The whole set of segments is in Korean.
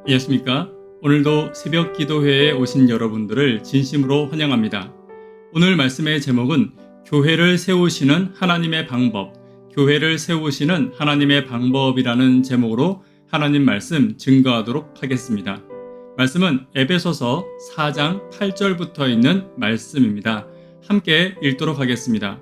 안녕하십니까? 오늘도 새벽 기도회에 오신 여러분들을 진심으로 환영합니다. 오늘 말씀의 제목은 교회를 세우시는 하나님의 방법, 교회를 세우시는 하나님의 방법이라는 제목으로 하나님 말씀 증거하도록 하겠습니다. 말씀은 에베소서 4장 8절부터 있는 말씀입니다. 함께 읽도록 하겠습니다.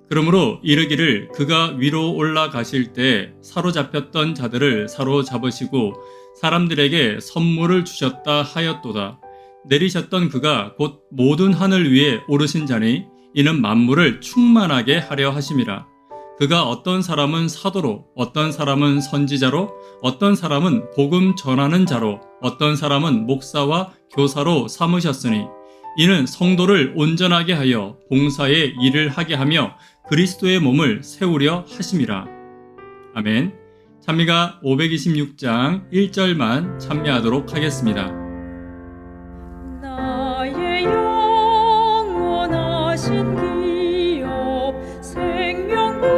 그러므로 이르기를 그가 위로 올라가실 때 사로잡혔던 자들을 사로잡으시고 사람들에게 선물을 주셨다 하였도다. 내리셨던 그가 곧 모든 하늘 위에 오르신 자니 이는 만물을 충만하게 하려 하심이라. 그가 어떤 사람은 사도로, 어떤 사람은 선지자로, 어떤 사람은 복음 전하는 자로, 어떤 사람은 목사와 교사로 삼으셨으니 이는 성도를 온전하게 하여 봉사의 일을 하게 하며 그리스도의 몸을 세우려 하심이라. 아멘. 찬미가 526장 1절만 찬미하도록 하겠습니다. 나의 영원하신 기업 생명보다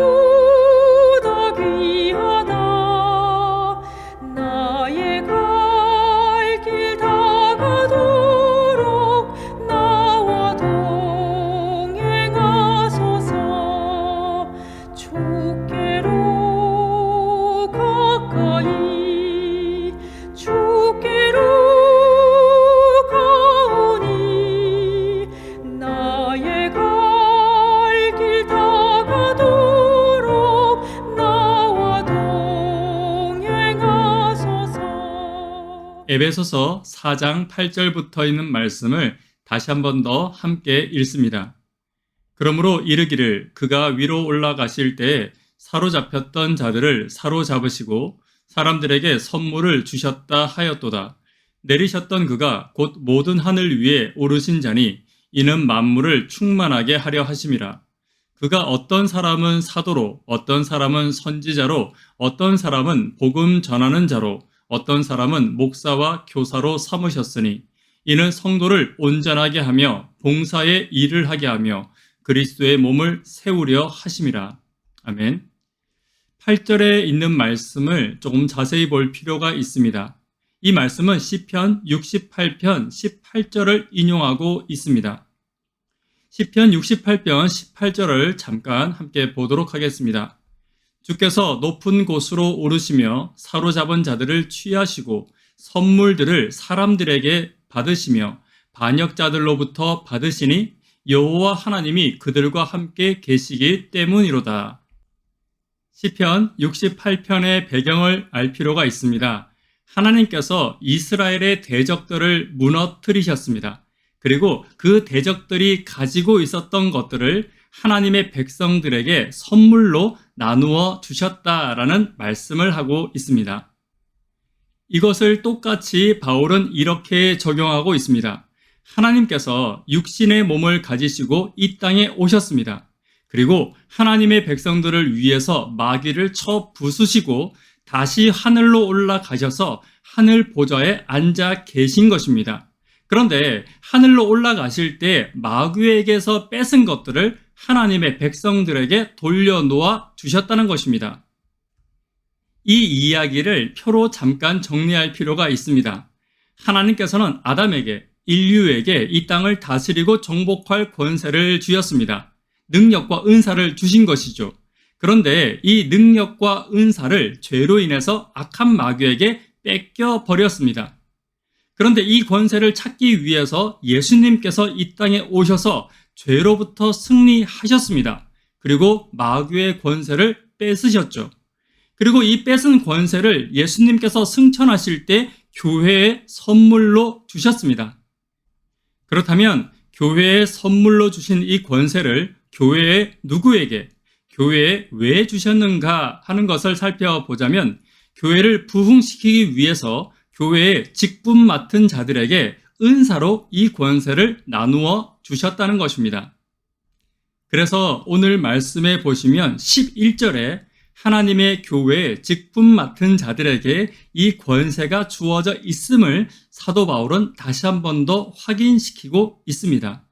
귀하다. 나의 갈 길 다가도록 나와 동행하소서. 주께로 주께로 가오니 나의 갈 길 다가도록 나와 동행하소서. 에베소서 4장 8절부터 있는 말씀을 다시 한 번 더 함께 읽습니다. 그러므로 이르기를 그가 위로 올라가실 때에 사로잡혔던 자들을 사로잡으시고 사람들에게 선물을 주셨다 하였도다. 내리셨던 그가 곧 모든 하늘 위에 오르신 자니 이는 만물을 충만하게 하려 하심이라. 그가 어떤 사람은 사도로, 어떤 사람은 선지자로, 어떤 사람은 복음 전하는 자로, 어떤 사람은 목사와 교사로 삼으셨으니 이는 성도를 온전하게 하며 봉사의 일을 하게 하며 그리스도의 몸을 세우려 하심이라. 아멘. 8절에 있는 말씀을 조금 자세히 볼 필요가 있습니다. 이 말씀은 시편 68편 18절을 인용하고 있습니다. 시편 68편 18절을 잠깐 함께 보도록 하겠습니다. 주께서 높은 곳으로 오르시며 사로잡은 자들을 취하시고 선물들을 사람들에게 받으시며 반역자들로부터 받으시니 여호와 하나님이 그들과 함께 계시기 때문이로다. 시편 68편의 배경을 알 필요가 있습니다. 하나님께서 이스라엘의 대적들을 무너뜨리셨습니다. 그리고 그 대적들이 가지고 있었던 것들을 하나님의 백성들에게 선물로 나누어 주셨다라는 말씀을 하고 있습니다. 이것을 똑같이 바울은 이렇게 적용하고 있습니다. 하나님께서 육신의 몸을 가지시고 이 땅에 오셨습니다. 그리고 하나님의 백성들을 위해서 마귀를 쳐 부수시고 다시 하늘로 올라가셔서 하늘 보좌에 앉아 계신 것입니다. 그런데 하늘로 올라가실 때 마귀에게서 뺏은 것들을 하나님의 백성들에게 돌려놓아 주셨다는 것입니다. 이 이야기를 표로 잠깐 정리할 필요가 있습니다. 하나님께서는 아담에게, 인류에게 이 땅을 다스리고 정복할 권세를 주셨습니다. 능력과 은사를 주신 것이죠. 그런데 이 능력과 은사를 죄로 인해서 악한 마귀에게 뺏겨 버렸습니다. 그런데 이 권세를 찾기 위해서 예수님께서 이 땅에 오셔서 죄로부터 승리하셨습니다. 그리고 마귀의 권세를 뺏으셨죠. 그리고 이 뺏은 권세를 예수님께서 승천하실 때 교회에 선물로 주셨습니다. 그렇다면 교회에 선물로 주신 이 권세를 교회에 누구에게, 교회에 왜 주셨는가 하는 것을 살펴보자면 교회를 부흥시키기 위해서 교회의 직분 맡은 자들에게 은사로 이 권세를 나누어 주셨다는 것입니다. 그래서 오늘 말씀에 보시면 11절에 하나님의 교회에 직분 맡은 자들에게 이 권세가 주어져 있음을 사도 바울은 다시 한 번 더 확인시키고 있습니다.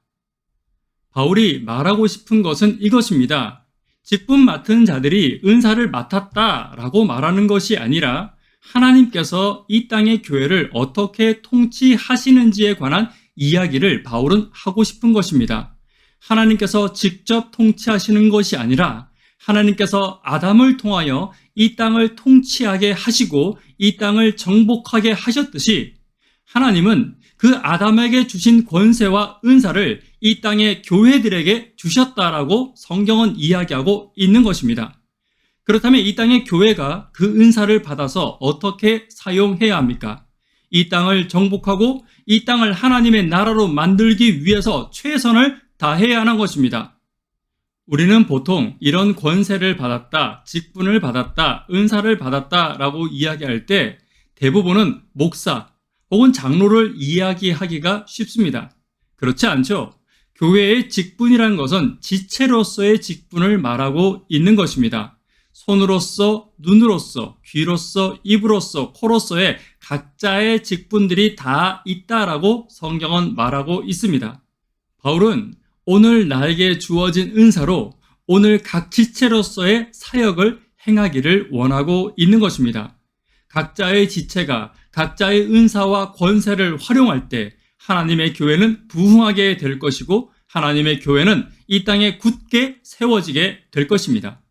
바울이 말하고 싶은 것은 이것입니다. 직분 맡은 자들이 은사를 맡았다라고 말하는 것이 아니라 하나님께서 이 땅의 교회를 어떻게 통치하시는지에 관한 이야기를 바울은 하고 싶은 것입니다. 하나님께서 직접 통치하시는 것이 아니라 하나님께서 아담을 통하여 이 땅을 통치하게 하시고 이 땅을 정복하게 하셨듯이 하나님은 그 아담에게 주신 권세와 은사를 이 땅의 교회들에게 주셨다라고 성경은 이야기하고 있는 것입니다. 그렇다면 이 땅의 교회가 그 은사를 받아서 어떻게 사용해야 합니까? 이 땅을 정복하고 이 땅을 하나님의 나라로 만들기 위해서 최선을 다해야 하는 것입니다. 우리는 보통 이런 권세를 받았다, 직분을 받았다, 은사를 받았다라고 이야기할 때 대부분은 목사 혹은 장로를 이야기하기가 쉽습니다. 그렇지 않죠? 교회의 직분이라는 것은 지체로서의 직분을 말하고 있는 것입니다. 손으로서, 눈으로서, 귀로서, 입으로서, 코로서의 각자의 직분들이 다 있다라고 성경은 말하고 있습니다. 바울은 오늘 나에게 주어진 은사로 오늘 각 지체로서의 사역을 행하기를 원하고 있는 것입니다. 각자의 지체가 각자의 은사와 권세를 활용할 때 하나님의 교회는 부흥하게 될 것이고 하나님의 교회는 이 땅에 굳게 세워지게 될 것입니다.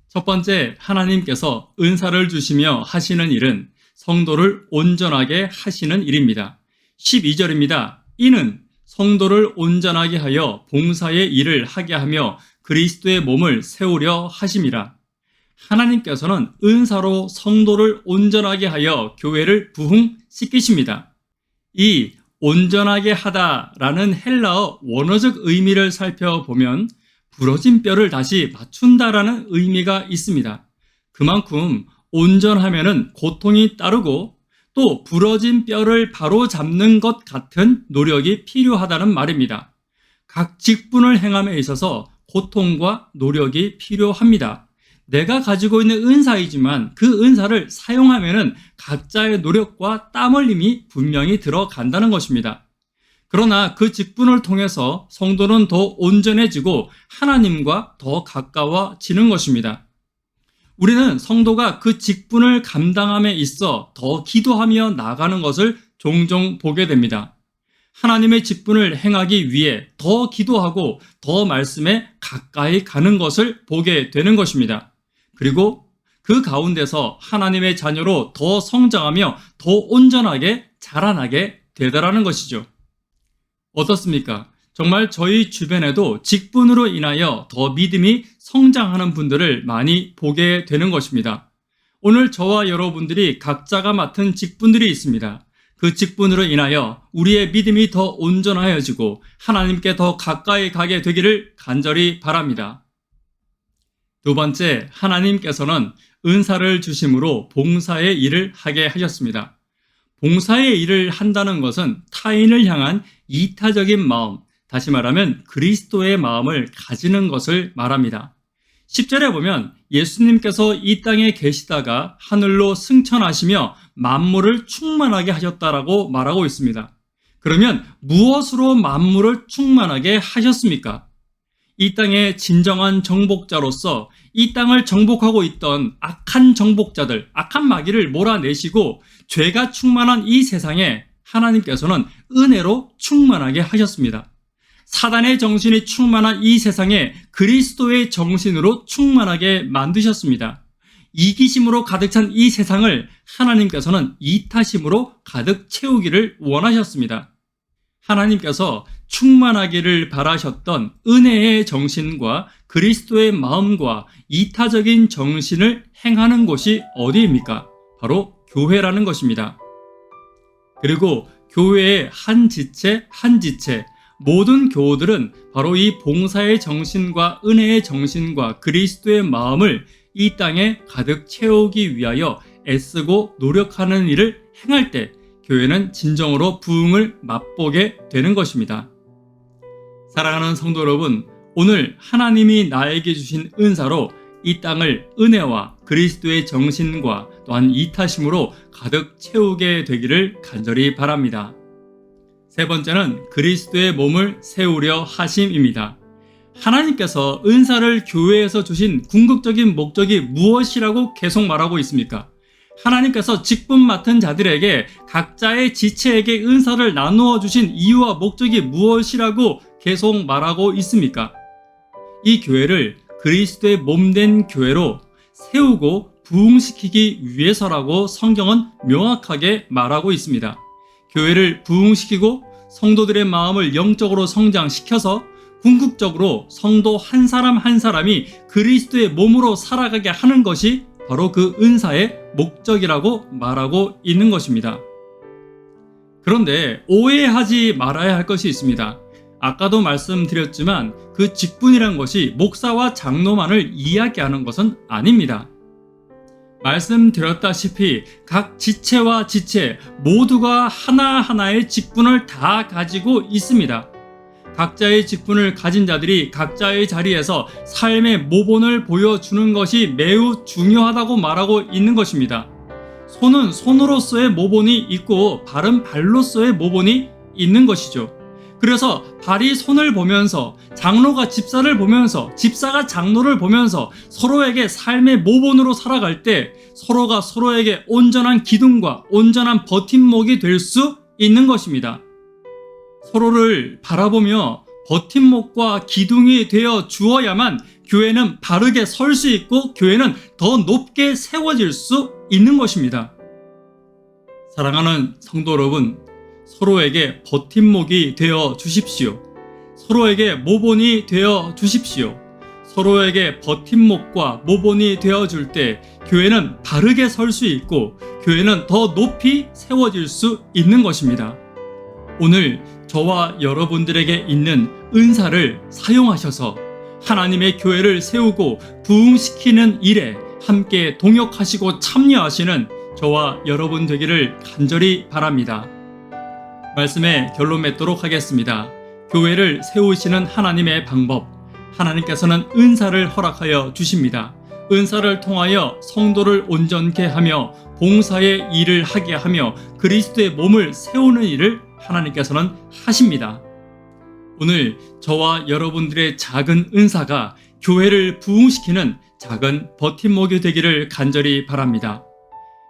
첫 번째, 하나님께서 은사를 주시며 하시는 일은 성도를 온전하게 하시는 일입니다. 12절입니다. 이는 성도를 온전하게 하여 봉사의 일을 하게 하며 그리스도의 몸을 세우려 하심이라. 하나님께서는 은사로 성도를 온전하게 하여 교회를 부흥시키십니다. 이 온전하게 하다라는 헬라어 원어적 의미를 살펴보면 부러진 뼈를 다시 맞춘다라는 의미가 있습니다. 그만큼 온전하면은 고통이 따르고 또 부러진 뼈를 바로 잡는 것 같은 노력이 필요하다는 말입니다. 각 직분을 행함에 있어서 고통과 노력이 필요합니다. 내가 가지고 있는 은사이지만 그 은사를 사용하면은 각자의 노력과 땀 흘림이 분명히 들어간다는 것입니다. 그러나 그 직분을 통해서 성도는 더 온전해지고 하나님과 더 가까워지는 것입니다. 우리는 성도가 그 직분을 감당함에 있어 더 기도하며 나가는 것을 종종 보게 됩니다. 하나님의 직분을 행하기 위해 더 기도하고 더 말씀에 가까이 가는 것을 보게 되는 것입니다. 그리고 그 가운데서 하나님의 자녀로 더 성장하며 더 온전하게 자라나게 되더라는 것이죠. 어떻습니까? 정말 저희 주변에도 직분으로 인하여 더 믿음이 성장하는 분들을 많이 보게 되는 것입니다. 오늘 저와 여러분들이 각자가 맡은 직분들이 있습니다. 그 직분으로 인하여 우리의 믿음이 더 온전하여지고 하나님께 더 가까이 가게 되기를 간절히 바랍니다. 두 번째, 하나님께서는 은사를 주심으로 봉사의 일을 하게 하셨습니다. 봉사의 일을 한다는 것은 타인을 향한 이타적인 마음, 다시 말하면 그리스도의 마음을 가지는 것을 말합니다. 10절에 보면 예수님께서 이 땅에 계시다가 하늘로 승천하시며 만물을 충만하게 하셨다라고 말하고 있습니다. 그러면 무엇으로 만물을 충만하게 하셨습니까? 이 땅의 진정한 정복자로서 이 땅을 정복하고 있던 악한 정복자들, 악한 마귀를 몰아내시고 죄가 충만한 이 세상에 하나님께서는 은혜로 충만하게 하셨습니다. 사단의 정신이 충만한 이 세상에 그리스도의 정신으로 충만하게 만드셨습니다. 이기심으로 가득 찬 이 세상을 하나님께서는 이타심으로 가득 채우기를 원하셨습니다. 하나님께서 충만하기를 바라셨던 은혜의 정신과 그리스도의 마음과 이타적인 정신을 행하는 곳이 어디입니까? 바로 교회라는 것입니다. 그리고 교회의 한 지체 한 지체 모든 교우들은 바로 이 봉사의 정신과 은혜의 정신과 그리스도의 마음을 이 땅에 가득 채우기 위하여 애쓰고 노력하는 일을 행할 때 교회는 진정으로 부흥을 맛보게 되는 것입니다. 사랑하는 성도 여러분, 오늘 하나님이 나에게 주신 은사로 이 땅을 은혜와 그리스도의 정신과 또한 이타심으로 가득 채우게 되기를 간절히 바랍니다. 세 번째는 그리스도의 몸을 세우려 하심입니다. 하나님께서 은사를 교회에서 주신 궁극적인 목적이 무엇이라고 계속 말하고 있습니까? 하나님께서 직분 맡은 자들에게 각자의 지체에게 은사를 나누어 주신 이유와 목적이 무엇이라고 계속 말하고 있습니까? 이 교회를 그리스도의 몸된 교회로 세우고 부흥시키기 위해서라고 성경은 명확하게 말하고 있습니다. 교회를 부흥시키고 성도들의 마음을 영적으로 성장시켜서 궁극적으로 성도 한 사람 한 사람이 그리스도의 몸으로 살아가게 하는 것이 바로 그 은사의 목적이라고 말하고 있는 것입니다. 그런데 오해하지 말아야 할 것이 있습니다. 아까도 말씀드렸지만 그 직분이란 것이 목사와 장로만을 이야기하는 것은 아닙니다. 말씀드렸다시피 각 지체와 지체 모두가 하나하나의 직분을 다 가지고 있습니다. 각자의 직분을 가진 자들이 각자의 자리에서 삶의 모본을 보여주는 것이 매우 중요하다고 말하고 있는 것입니다. 손은 손으로서의 모본이 있고 발은 발로서의 모본이 있는 것이죠. 그래서 발이 손을 보면서 장로가 집사를 보면서 집사가 장로를 보면서 서로에게 삶의 모본으로 살아갈 때 서로가 서로에게 온전한 기둥과 온전한 버팀목이 될 수 있는 것입니다. 서로를 바라보며 버팀목과 기둥이 되어 주어야만 교회는 바르게 설 수 있고 교회는 더 높게 세워질 수 있는 것입니다. 사랑하는 성도 여러분, 서로에게 버팀목이 되어 주십시오. 서로에게 모본이 되어 주십시오. 서로에게 버팀목과 모본이 되어 줄 때 교회는 바르게 설 수 있고 교회는 더 높이 세워질 수 있는 것입니다. 오늘 저와 여러분들에게 있는 은사를 사용하셔서 하나님의 교회를 세우고 부흥시키는 일에 함께 동역하시고 참여하시는 저와 여러분 되기를 간절히 바랍니다. 말씀의 결론 맺도록 하겠습니다. 교회를 세우시는 하나님의 방법, 하나님께서는 은사를 허락하여 주십니다. 은사를 통하여 성도를 온전케 하며 봉사의 일을 하게 하며 그리스도의 몸을 세우는 일을 하나님께서는 하십니다. 오늘 저와 여러분들의 작은 은사가 교회를 부흥시키는 작은 버팀목이 되기를 간절히 바랍니다.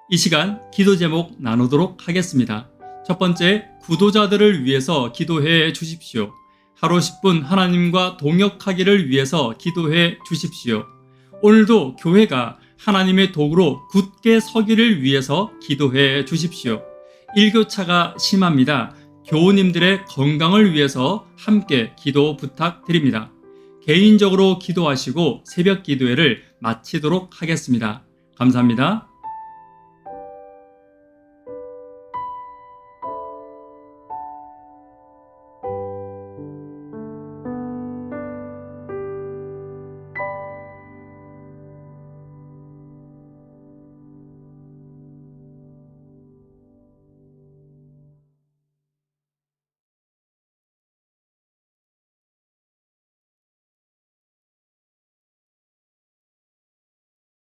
이 시간 기도 제목 나누도록 하겠습니다. 첫 번째, 구도자들을 위해서 기도해 주십시오. 하루 10분 하나님과 동역하기를 위해서 기도해 주십시오. 오늘도 교회가 하나님의 도구로 굳게 서기를 위해서 기도해 주십시오. 일교차가 심합니다. 교우님들의 건강을 위해서 함께 기도 부탁드립니다. 개인적으로 기도하시고 새벽 기도회를 마치도록 하겠습니다. 감사합니다.